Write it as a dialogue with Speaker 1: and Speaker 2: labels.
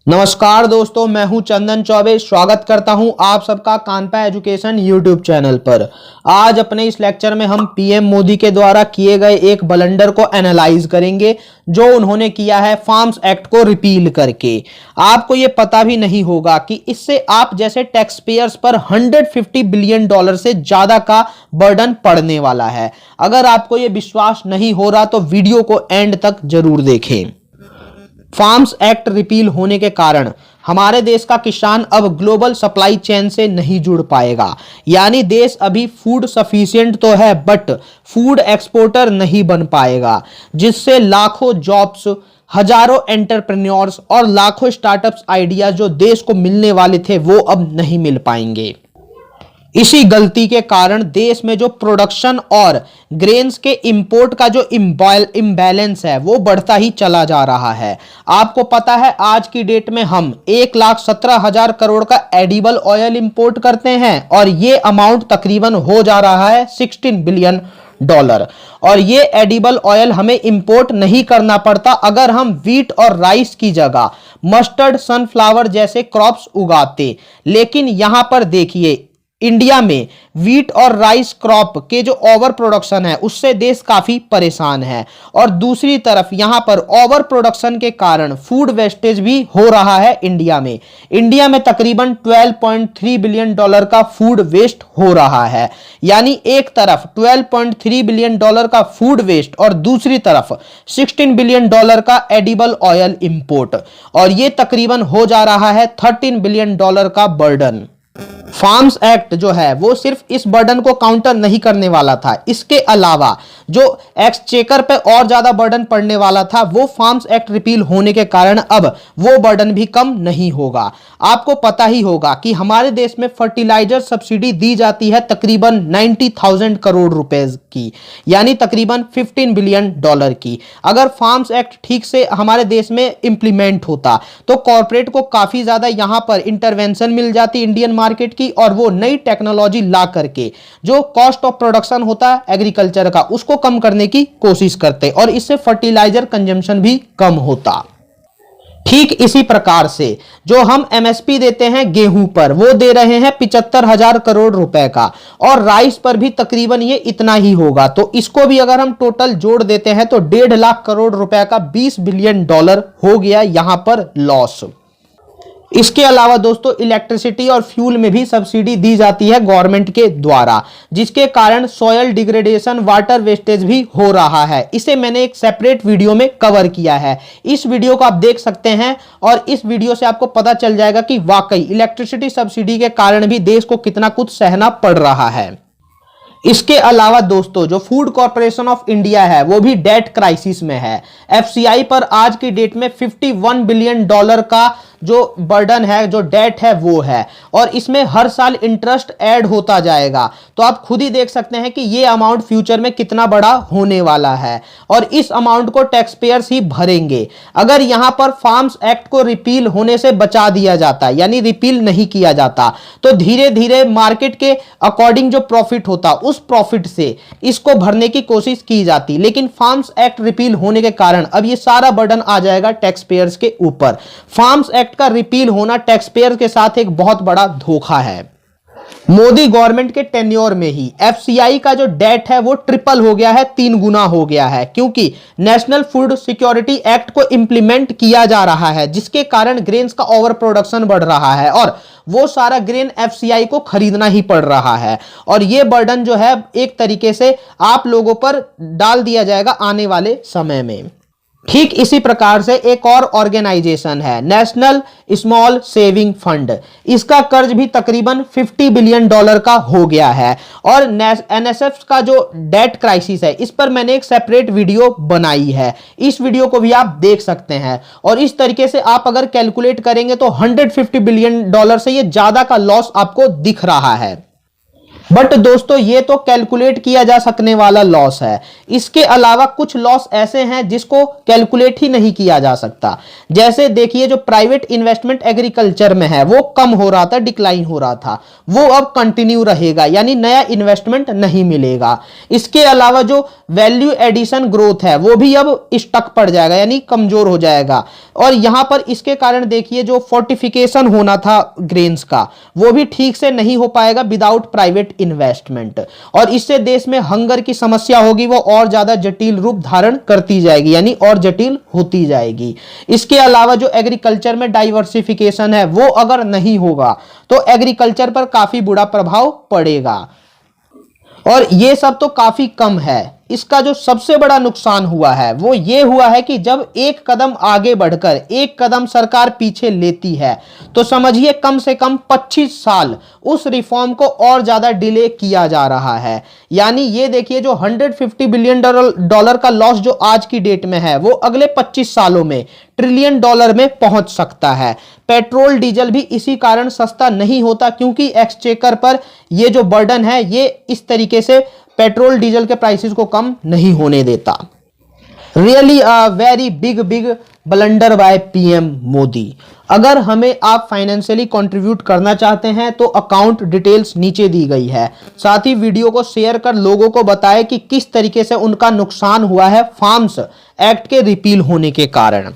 Speaker 1: नमस्कार दोस्तों, मैं हूं चंदन चौबे। स्वागत करता हूं आप सबका कानपा एजुकेशन यूट्यूब चैनल पर। आज अपने इस लेक्चर में हम पीएम मोदी के द्वारा किए गए एक ब्लंडर को एनालाइज करेंगे जो उन्होंने किया है फार्म्स एक्ट को रिपील करके। आपको ये पता भी नहीं होगा कि इससे आप जैसे टैक्स पेयर्स पर $150 बिलियन से ज्यादा का बर्डन पड़ने वाला है। अगर आपको ये विश्वास नहीं हो रहा तो वीडियो को एंड तक जरूर देखें। फार्म्स एक्ट रिपील होने के कारण हमारे देश का किसान अब ग्लोबल सप्लाई चेन से नहीं जुड़ पाएगा। यानी देश अभी फूड सफिशिएंट तो है बट फूड एक्सपोर्टर नहीं बन पाएगा, जिससे लाखों जॉब्स, हजारों एंटरप्रेन्योर्स और लाखों स्टार्टअप्स आइडियाज जो देश को मिलने वाले थे वो अब नहीं मिल पाएंगे। इसी गलती के कारण देश में जो प्रोडक्शन और ग्रेन्स के इंपोर्ट का जो इम्बैलेंस है वो बढ़ता ही चला जा रहा है। आपको पता है आज की डेट में हम 1,17,000 करोड़ का एडिबल ऑयल इंपोर्ट करते हैं और ये अमाउंट तकरीबन हो जा रहा है $16 बिलियन। और ये एडिबल ऑयल हमें इंपोर्ट नहीं करना पड़ता अगर हम व्हीट और राइस की जगह मस्टर्ड, सनफ्लावर जैसे क्रॉप्स उगाते। लेकिन यहां पर देखिए, इंडिया में व्हीट और राइस क्रॉप के जो ओवर प्रोडक्शन है उससे देश काफी परेशान है। और दूसरी तरफ यहां पर ओवर प्रोडक्शन के कारण फूड वेस्टेज भी हो रहा है इंडिया में तकरीबन $12.3 बिलियन का फूड वेस्ट हो रहा है। यानी एक तरफ $12.3 बिलियन का फूड वेस्ट और दूसरी तरफ $16 बिलियन का एडिबल ऑयल इंपोर्ट, और ये तकरीबन हो जा रहा है $13 बिलियन का बर्डन। फार्म्स एक्ट जो है वो सिर्फ इस बर्डन को काउंटर नहीं करने वाला था, इसके अलावा जो एक्सचेकर पे और ज्यादा बर्डन पड़ने वाला था वो फार्म्स एक्ट रिपील होने के कारण अब वो बर्डन भी कम नहीं होगा। आपको पता ही होगा कि हमारे देश में फर्टिलाइजर सब्सिडी दी जाती है तकरीबन 90,000 करोड़ रुपए की, यानी तकरीबन $15 बिलियन की। अगर फार्म्स एक्ट ठीक से हमारे देश में इंप्लीमेंट होता तो कॉर्पोरेट को काफी ज्यादा यहां पर इंटरवेंशन मिल जाती इंडियन मार्केट की, और वो नई टेक्नोलॉजी ला करके जो कॉस्ट ऑफ प्रोडक्शन होता है एग्रीकल्चर का उसको कम करने की कोशिश करते, और इससे फर्टिलाइजर कंजम्पशन भी कम होता। ठीक इसी प्रकार से जो हम एमएसपी देते हैं गेहूं पर वो दे रहे हैं 75,000 करोड़ रुपए का, और राइस पर भी तकरीबन ये इतना ही होगा। तो इसको भी अगर हम टोटल जोड़ देते हैं तो 1.5 लाख करोड़ रुपए का $20 बिलियन हो गया यहां पर लॉस। इसके अलावा दोस्तों इलेक्ट्रिसिटी और फ्यूल में भी सब्सिडी दी जाती है गवर्नमेंट के द्वारा, जिसके कारण सॉयल डिग्रेडेशन, वाटर वेस्टेज भी हो रहा है। इसे मैंने एक सेपरेट वीडियो में कवर किया है, इस वीडियो को आप देख सकते हैं और इस वीडियो से आपको पता चल जाएगा कि वाकई इलेक्ट्रिसिटी सब्सिडी के कारण भी देश को कितना कुछ सहना पड़ रहा है। इसके अलावा दोस्तों जो फूड कॉर्पोरेशन ऑफ इंडिया है वो भी डेट क्राइसिस में है। एफसीआई पर आज की डेट में $51 बिलियन का जो बर्डन है, जो डेट है वो है, और इसमें हर साल इंटरेस्ट ऐड होता जाएगा। तो आप खुद ही देख सकते हैं कि ये अमाउंट फ्यूचर में कितना बड़ा होने वाला है, और इस अमाउंट को टैक्स पेयर्स ही भरेंगे। अगर यहां पर फार्म्स एक्ट को रिपील होने से बचा दिया जाता, यानी रिपील नहीं किया जाता, तो धीरे धीरे मार्केट के अकॉर्डिंग जो प्रॉफिट होता उस प्रॉफिट से इसको भरने की कोशिश की जाती। लेकिन फार्म्स एक्ट रिपील होने के कारण अब ये सारा बर्डन आ जाएगा टैक्स पेयर्स के ऊपर। फार्म्स एक्ट का रिपील होना टैक्स पेयर के साथ एक बहुत बड़ा धोखा है। मोदी गवर्नमेंट के टेन्योर में ही एफसीआई का जो डेट है वो ट्रिपल हो गया है, 3 गुना हो गया है, क्योंकि नेशनल फूड सिक्योरिटी एक्ट को इंप्लीमेंट किया जा रहा है, जिसके कारण ग्रेन्स का ओवर प्रोडक्शन बढ़ रहा है और वो सारा ग्रेन एफसीआई को खरीदना ही पड़ रहा है। और ये बर्डन जो है एक तरीके से आप लोगों पर डाल दिया जाएगा आने वाले समय में। ठीक इसी प्रकार से एक और ऑर्गेनाइजेशन है नेशनल स्मॉल सेविंग फंड, इसका कर्ज भी तकरीबन $50 बिलियन का हो गया है। और एनएसएफ का जो डेट क्राइसिस है इस पर मैंने एक सेपरेट वीडियो बनाई है, इस वीडियो को भी आप देख सकते हैं। और इस तरीके से आप अगर कैलकुलेट करेंगे तो $150 बिलियन से ये ज्यादा का लॉस आपको दिख रहा है। बट दोस्तों ये तो कैलकुलेट किया जा सकने वाला लॉस है। इसके अलावा कुछ लॉस ऐसे हैं जिसको कैलकुलेट ही नहीं किया जा सकता। जैसे देखिए जो प्राइवेट इन्वेस्टमेंट एग्रीकल्चर में है वो कम हो रहा था, डिक्लाइन हो रहा था, वो अब कंटिन्यू रहेगा, यानी नया इन्वेस्टमेंट नहीं मिलेगा। इसके अलावा जो वैल्यू एडिशन ग्रोथ है वो भी अब स्टक पड़ जाएगा, यानी कमजोर हो जाएगा। और यहां पर इसके कारण देखिए जो फोर्टिफिकेशन होना था ग्रेन्स का वो भी ठीक से नहीं हो पाएगा विदाउट प्राइवेट इन्वेस्टमेंट, और इससे देश में हंगर की समस्या होगी वो और ज्यादा जटिल रूप धारण करती जाएगी, यानी और जटिल होती जाएगी। इसके अलावा जो एग्रीकल्चर में डाइवर्सिफिकेशन है वो अगर नहीं होगा तो एग्रीकल्चर पर काफी बुरा प्रभाव पड़ेगा। और ये सब तो काफी कम है, इसका जो सबसे बड़ा नुकसान हुआ है वो ये हुआ है कि जब एक कदम आगे बढ़कर एक कदम सरकार पीछे लेती है तो समझिए कम से कम 25 साल उस रिफॉर्म को और ज्यादा डिले किया जा रहा है। यानी ये देखिए जो 150 बिलियन डॉलर का लॉस जो आज की डेट में है वो अगले 25 सालों में ट्रिलियन डॉलर में पहुंच सकता है। पेट्रोल डीजल भी इसी कारण सस्ता नहीं होता, क्योंकि एक्सचेकर पर ये जो बर्डन है ये इस तरीके से पेट्रोल डीजल के प्राइसेस को कम नहीं होने देता। Really a very big blunder by PM Modi. अगर हमें आप फाइनेंशियली कंट्रीब्यूट करना चाहते हैं तो अकाउंट डिटेल्स नीचे दी गई है। साथ ही वीडियो को शेयर कर लोगों को बताएं कि किस तरीके से उनका नुकसान हुआ है फार्म्स एक्ट के रिपील होने के कारण।